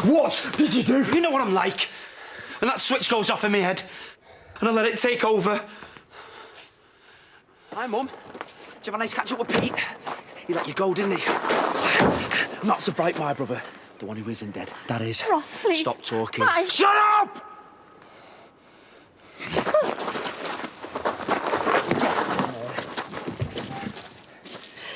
What did you do? You know what I'm like. And that switch goes off in my head. And I let it take over. Hi, Mum. Did you have a nice catch-up with Pete? He let you go, didn't he? Not so bright, my brother. The one who isn't dead. That is. Ross, please. Stop talking. Bye. Shut up!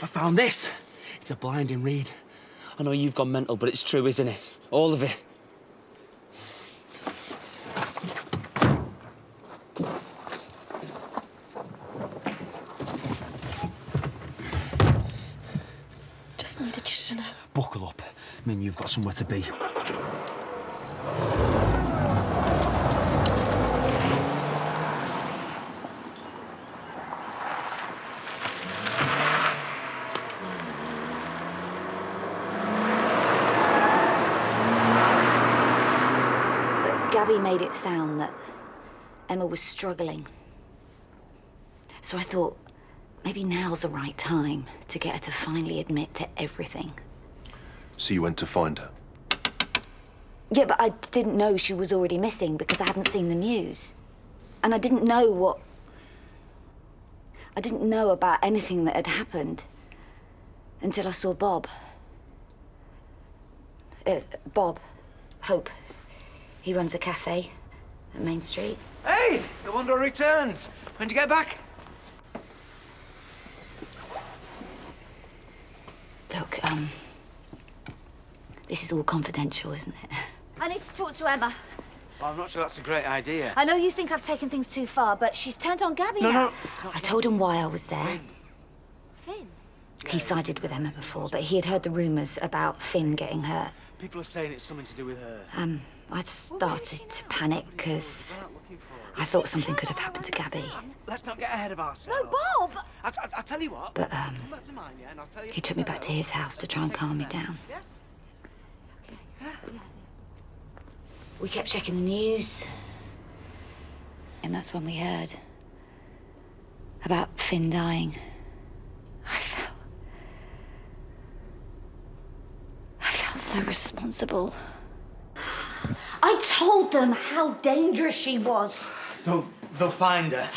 I found this. It's a blinding read. I know you've gone mental, but it's true, isn't it? All of it. Just needed you to know. Buckle up. I mean, you've got somewhere to be. Gabby made it sound that Emma was struggling. So I thought maybe now's the right time to get her to finally admit to everything. So you went to find her? Yeah, but I didn't know she was already missing because I hadn't seen the news. And I didn't know about anything that had happened until I saw Bob. Bob. Hope. He runs a cafe at Main Street. Hey, the Wanderer returned. When'd you get back? Look, this is all confidential, isn't it? I need to talk to Emma. Well, I'm not sure that's a great idea. I know you think I've taken things too far, but she's turned on Gabby now. No. I told him why I was there. Finn? He sided with Emma before, but he had heard the rumours about Finn getting hurt. People are saying it's something to do with her. I'd started to panic because I thought something could have happened to Gabby. Let's not get ahead of ourselves. No, Bob! I'll tell you what. But, Come back to mine, yeah, and I'll tell you he took me back to his house to try and calm me down. Yeah? We kept checking the news. And that's when we heard about Finn dying. I felt so responsible. I told them how dangerous she was. They'll find her.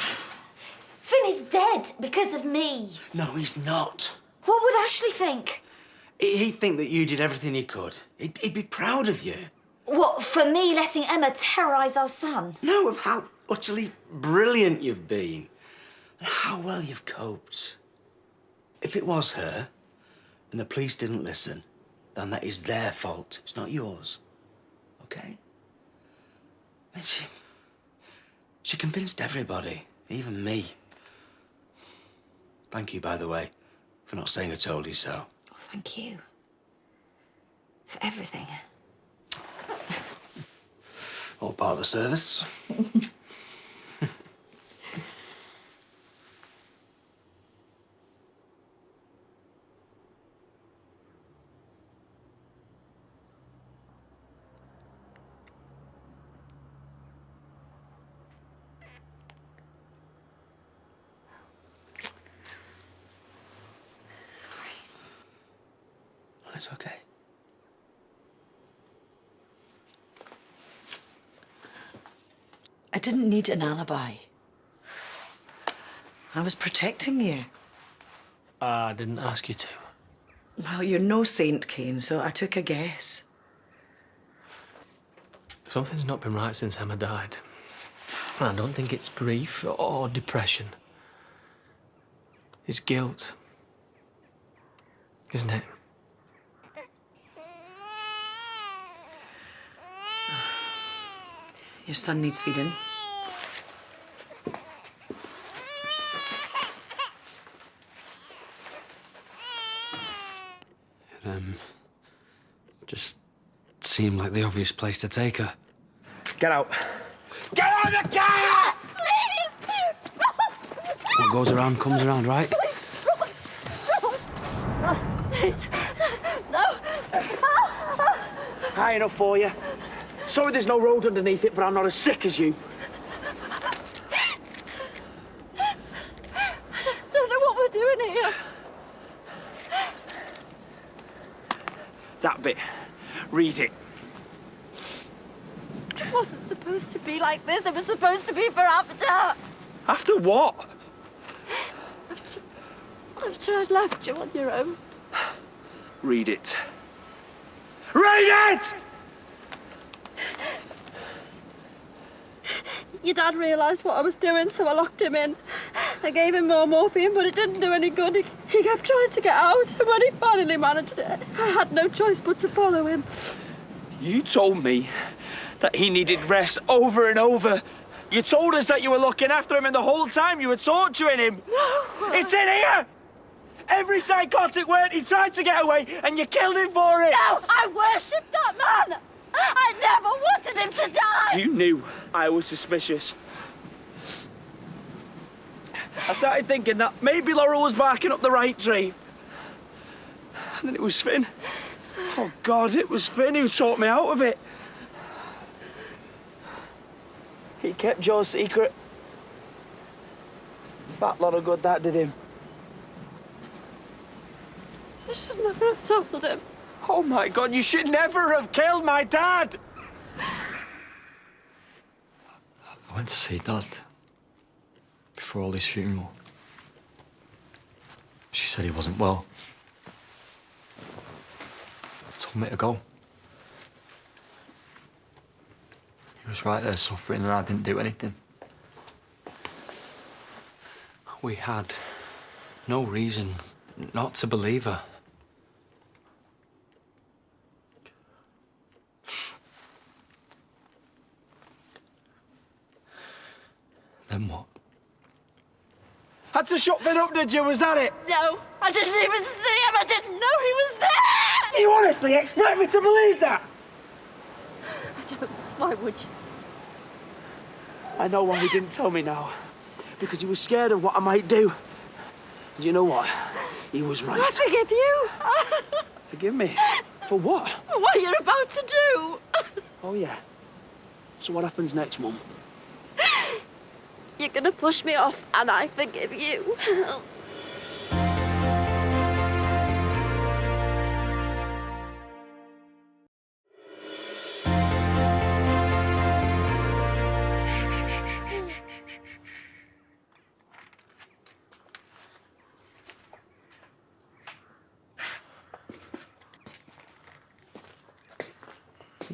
Finn is dead because of me. No, he's not. What would Ashley think? He'd think that you did everything you could. He'd be proud of you. What, for me letting Emma terrorise our son? No, of how utterly brilliant you've been. And how well you've coped. If it was her, and the police didn't listen, then that is their fault. It's not yours. Okay? And she convinced everybody, even me. Thank you, by the way, for not saying I told you so. Oh, thank you. For everything. All part of the service. It's okay. I didn't need an alibi. I was protecting you. I didn't ask you to. Well, you're no saint, Kane, so I took a guess. Something's not been right since Emma died. I don't think it's grief or depression. It's guilt. Isn't it? Your son needs feeding. It, just seemed like the obvious place to take her. Get out. Get out of the car! Yes, please! What goes around comes around, right? Please. No. High enough for you. Sorry there's no road underneath it, but I'm not as sick as you. I don't know what we're doing here. That bit. Read it. supposed to be like this. It was supposed to be for after. After what? After I'd left you on your own. Read it. Read it! Your dad realised what I was doing, so I locked him in. I gave him more morphine, but it didn't do any good. He kept trying to get out, and when he finally managed it, I had no choice but to follow him. You told me that he needed rest over and over. You told us that you were looking after him, and the whole time you were torturing him. No! It's in here! Every psychotic word he tried to get away, and you killed him for it! No! I worshipped that man! I never wanted him to die! You knew I was suspicious. I started thinking that maybe Laurel was barking up the right tree. And then it was Finn. Oh, God, it was Finn who talked me out of it. He kept your secret. Fat lot of good that did him. I should never have told him. Oh, my God, you should never have killed my dad! I went to see Dad before all his funeral. She said he wasn't well. Told me to go. He was right there suffering and I didn't do anything. We had no reason not to believe her. Then what? Had to shut Finn up, did you? Was that it? No, I didn't even see him. I didn't know he was there. Do you honestly expect me to believe that? I don't. Why would you? I know why he didn't tell me now. Because he was scared of what I might do. And you know what? He was right. I forgive you. Forgive me? For what? What you're about to do. Oh, yeah. So what happens next, Mum? You're gonna push me off, and I forgive you.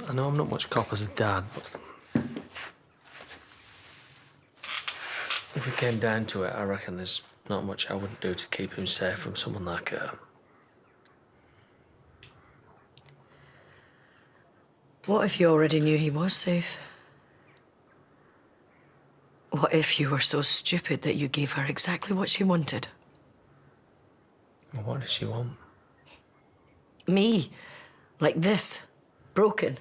I know I'm not much cop as a dad, but if it came down to it, I reckon there's not much I wouldn't do to keep him safe from someone like her. What if you already knew he was safe? What if you were so stupid that you gave her exactly what she wanted? Well, what does she want? Me. Like this. Broken.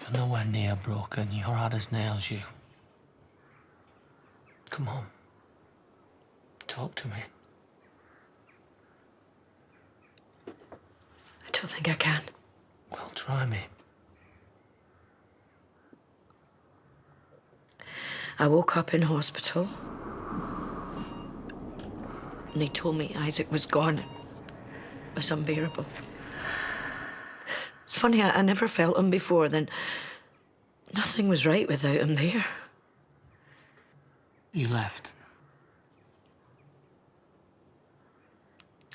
You're nowhere near broken. You're hard as nails, you. Come on. Talk to me. I don't think I can. Well, try me. I woke up in hospital. And they told me Isaac was gone. It was unbearable. It's funny, I never felt him before. Then nothing was right without him there. You left.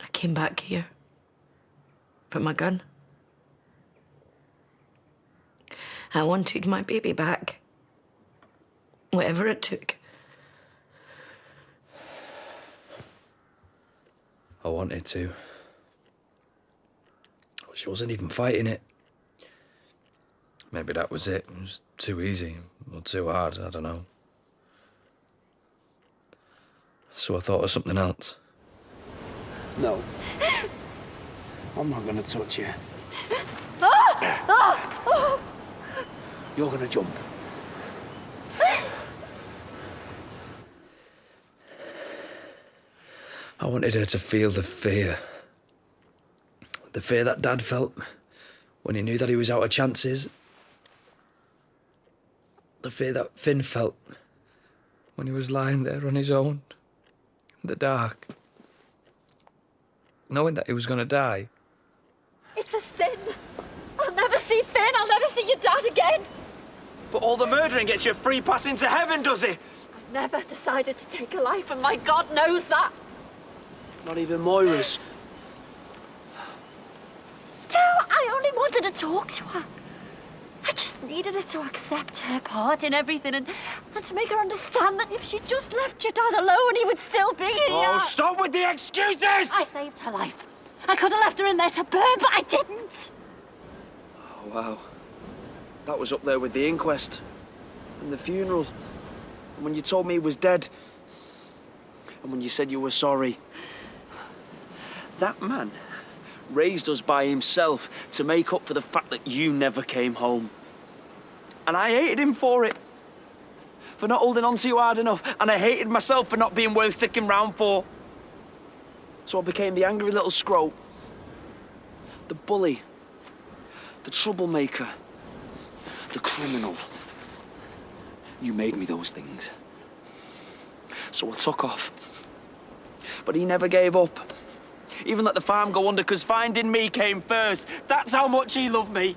I came back here. Put my gun. I wanted my baby back. Whatever it took. I wanted to. She wasn't even fighting it. Maybe that was it. It was too easy or too hard, I don't know. So I thought of something else. No. I'm not gonna touch you. You're gonna jump. I wanted her to feel the fear. The fear that Dad felt when he knew that he was out of chances. The fear that Finn felt when he was lying there on his own, in the dark, knowing that he was going to die. It's a sin. I'll never see see Finn. I'll never see your dad again. But all the murdering gets you a free pass into heaven, does it? I never decided to take a life, and my God knows that. Not even Moira's. No, I only wanted to talk to her. I just needed her to accept her part in everything and to make her understand that if she just left your dad alone, he would still be here. Oh, stop with the excuses! I saved her life. I could have left her in there to burn, but I didn't. Oh, wow. That was up there with the inquest and the funeral. And when you told me he was dead. And when you said you were sorry. That man raised us by himself to make up for the fact that you never came home. And I hated him for it. For not holding on to you hard enough. And I hated myself for not being worth sticking round for. So I became the angry little scrope. The bully. The troublemaker. The criminal. You made me those things. So I took off. But he never gave up. Even let the farm go under, because finding me came first. That's how much he loved me.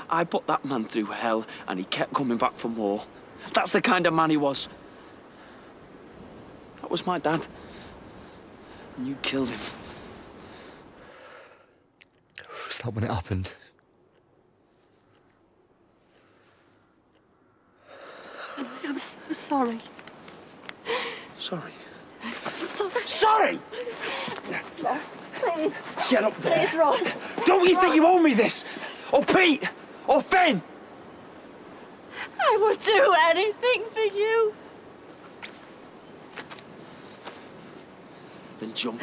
I put that man through hell, and he kept coming back for more. That's the kind of man he was. That was my dad. And you killed him. Was that when it happened? I'm so sorry. Sorry. Sorry. Sorry! Ross, please. Get up there. Please, Ross. Don't you think you owe me this? Or Pete? Or Finn? I would do anything for you. Then jump.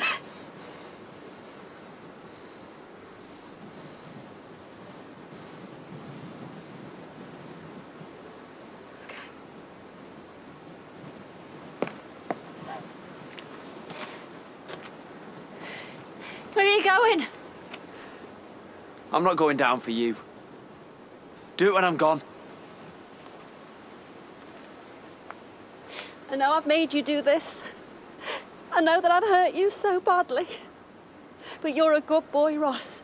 Where are you going? I'm not going down for you. Do it when I'm gone. I know I've made you do this. I know that I've hurt you so badly. But you're a good boy, Ross.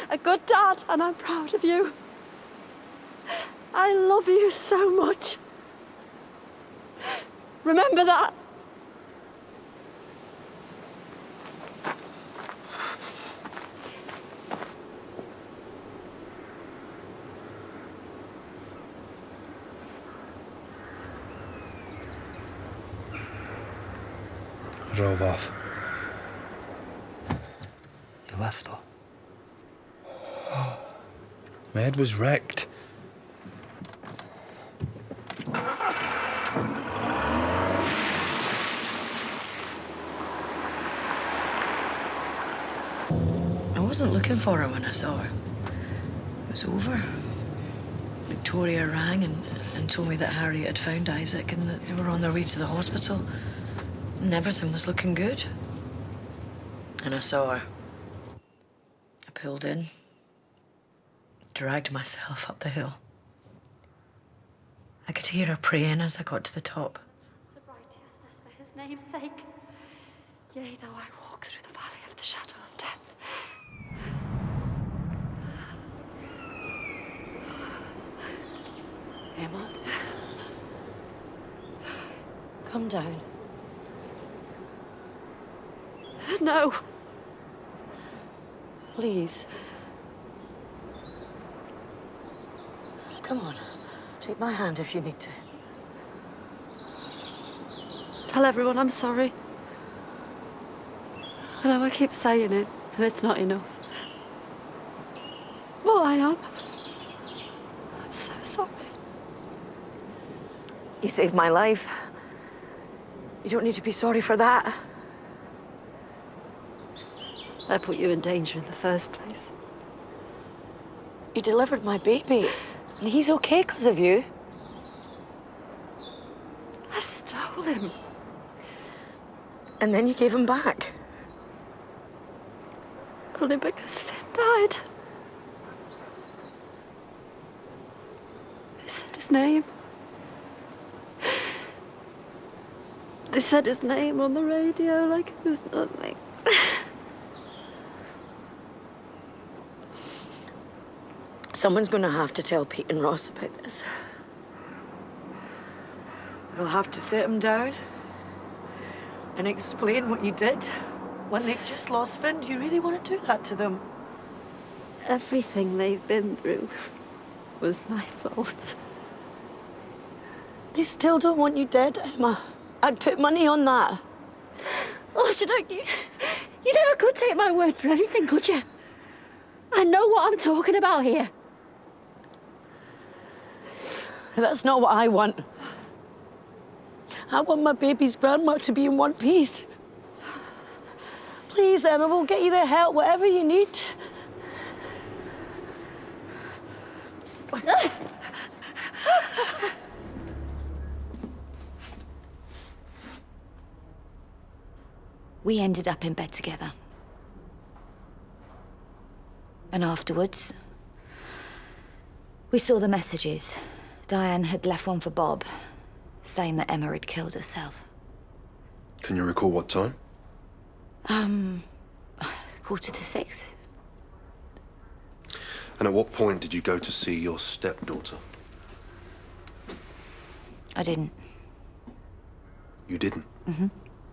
A good dad, and I'm proud of you. I love you so much. Remember that. Drove off. You left her? My head was wrecked. I wasn't looking for her when I saw her. It was over. Victoria rang and told me that Harriet had found Isaac and that they were on their way to the hospital. And everything was looking good. And I saw her. I pulled in, dragged myself up the hill. I could hear her praying as I got to the top. The righteousness for his name's sake. Yea, though I walk through the valley of the shadow of death. Emma? Come down. No. Please. Come on. Take my hand if you need to. Tell everyone I'm sorry. I know I keep saying it, and it's not enough. Well, I am. I'm so sorry. You saved my life. You don't need to be sorry for that. I put you in danger in the first place. You delivered my baby, and he's okay because of you. I stole him. And then you gave him back. Only because Finn died. They said his name. They said his name on the radio like it was nothing. Someone's going to have to tell Pete and Ross about this. We'll have to sit them down and explain what you did when they've just lost Finn. Do you really want to do that to them? Everything they've been through was my fault. They still don't want you dead, Emma. I'd put money on that. Oh, you never could take my word for anything, could you? I know what I'm talking about here. That's not what I want. I want my baby's grandma to be in one piece. Please, Emma, we'll get you the help, whatever you need. We ended up in bed together. And afterwards, we saw the messages. Diane had left one for Bob, saying that Emma had killed herself. Can you recall what time? 6:45. And at what point did you go to see your stepdaughter? I didn't. You didn't?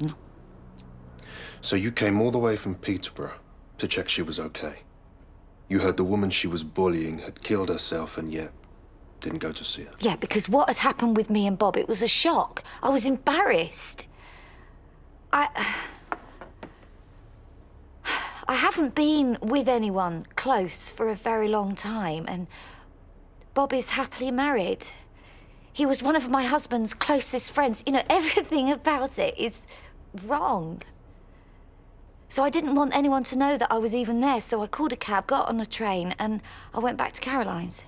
No. So you came all the way from Peterborough to check she was okay. You heard the woman she was bullying had killed herself and yet didn't go to see her. Yeah, because what had happened with me and Bob, it was a shock. I was embarrassed. I haven't been with anyone close for a very long time, and Bob is happily married. He was one of my husband's closest friends. You know, everything about it is wrong. So I didn't want anyone to know that I was even there, so I called a cab, got on a train, and I went back to Caroline's.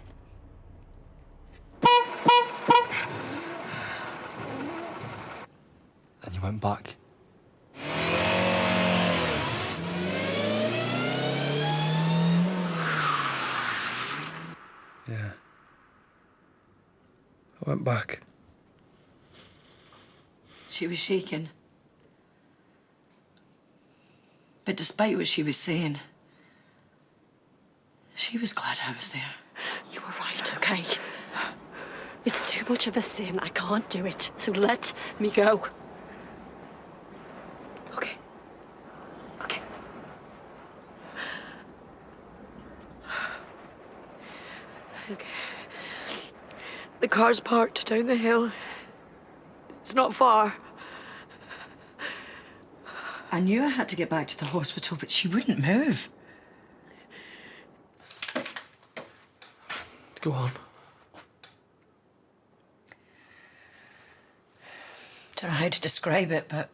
And you went back? Yeah. I went back. She was shaking. But despite what she was saying, she was glad I was there. You were right, okay? It's too much of a sin. I can't do it. So let me go. Okay. Okay. Okay. The car's parked down the hill. It's not far. I knew I had to get back to the hospital, but she wouldn't move. Go on. Don't know how to describe it, but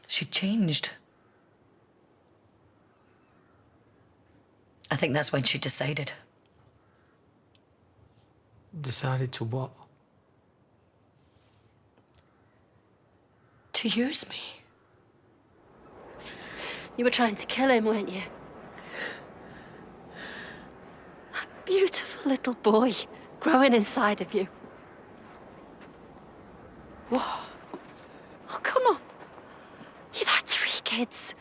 she changed. I think that's when she decided. Decided to what? To use me. You were trying to kill him, weren't you? That beautiful little boy growing inside of you. What? Oh, come on. You've had 3 kids.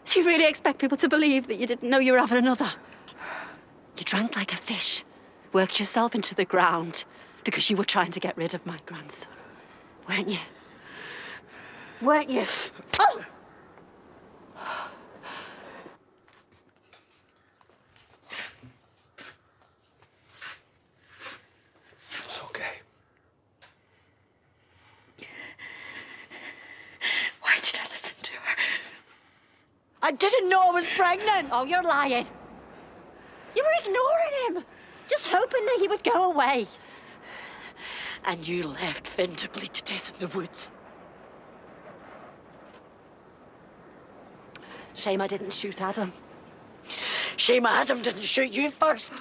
Do you really expect people to believe that you didn't know you were having another? You drank like a fish, worked yourself into the ground because you were trying to get rid of my grandson, weren't you? Weren't you? Oh! It's okay. Why did I listen to her? I didn't know I was pregnant. Oh, you're lying. You were ignoring him, just hoping that he would go away. And you left Finn to bleed to death in the woods. Shame I didn't shoot Adam. Shame Adam didn't shoot you first.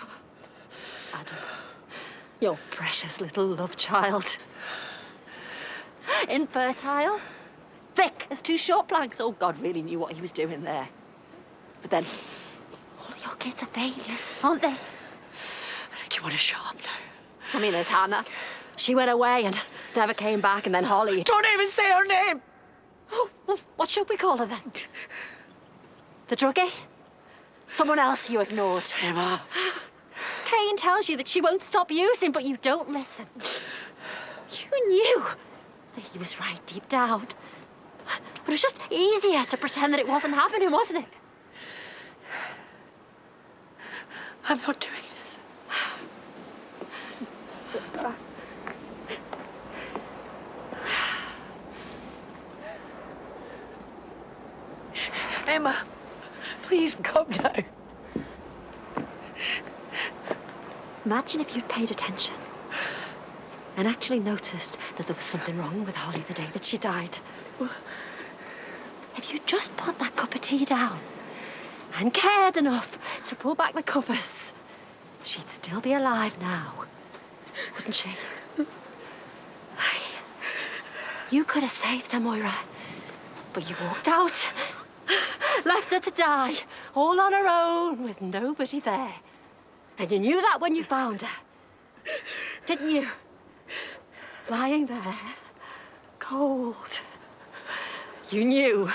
Adam, your precious little love child. Infertile, thick as 2 short planks. Oh, God really knew what he was doing there. But then, all of your kids are failures, aren't they? I think you want to shut up now. I mean, there's Hannah. She went away and never came back, and then Holly. Don't even say her name! Oh, well, what should we call her then? The druggie? Someone else you ignored. Emma. Kane tells you that she won't stop using, but you don't listen. You knew that he was right deep down. But it was just easier to pretend that it wasn't happening, wasn't it? I'm not doing this. Emma, please calm down. Imagine if you'd paid attention and actually noticed that there was something wrong with Holly the day that she died. If you just put that cup of tea down and cared enough to pull back the covers, she'd still be alive now, wouldn't she? You could have saved her, Moira, but you walked out, left her to die, all on her own, with nobody there. And you knew that when you found her, didn't you? Lying there, cold. You knew that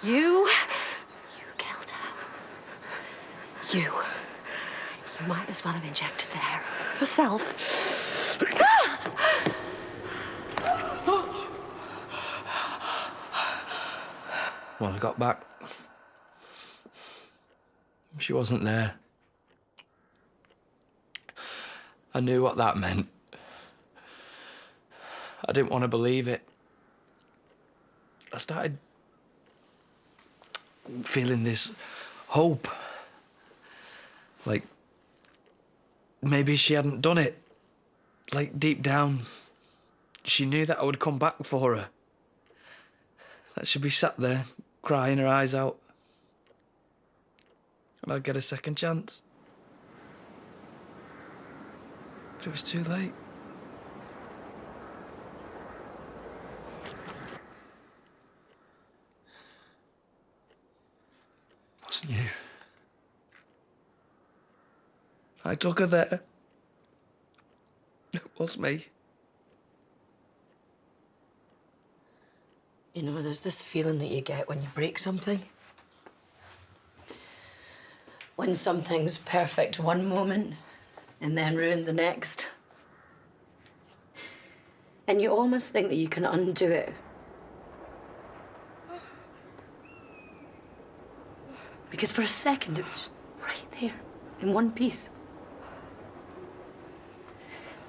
you killed her. You might as well have injected the heroin yourself. When I got back, she wasn't there. I knew what that meant. I didn't want to believe it. I started feeling this hope. Like maybe she hadn't done it. Like deep down, she knew that I would come back for her. That she'd be sat there, crying her eyes out. And I'd get a second chance. But it was too late. It wasn't you. I took her there. It was me. You know, there's this feeling that you get when you break something. When something's perfect one moment and then ruined the next. And you almost think that you can undo it. Because for a second it was just right there, in one piece.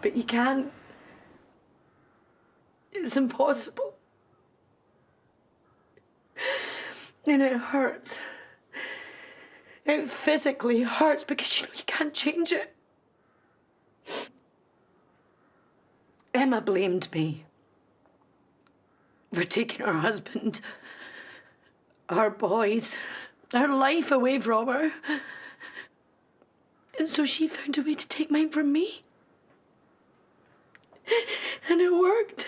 But you can't. It's impossible. And it hurts. It physically hurts because you know you can't change it. Emma blamed me for taking her husband, our boys, our life away from her. And so she found a way to take mine from me. And it worked.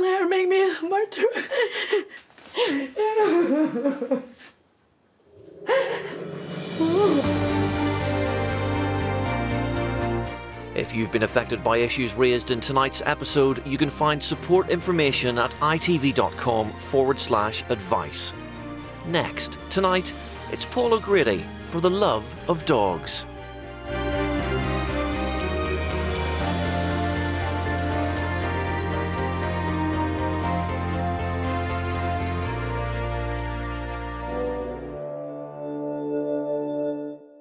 Let her make me a murderer. If you've been affected by issues raised in tonight's episode, you can find support information at itv.com/advice. Next, tonight, it's Paul O'Grady for the Love of Dogs.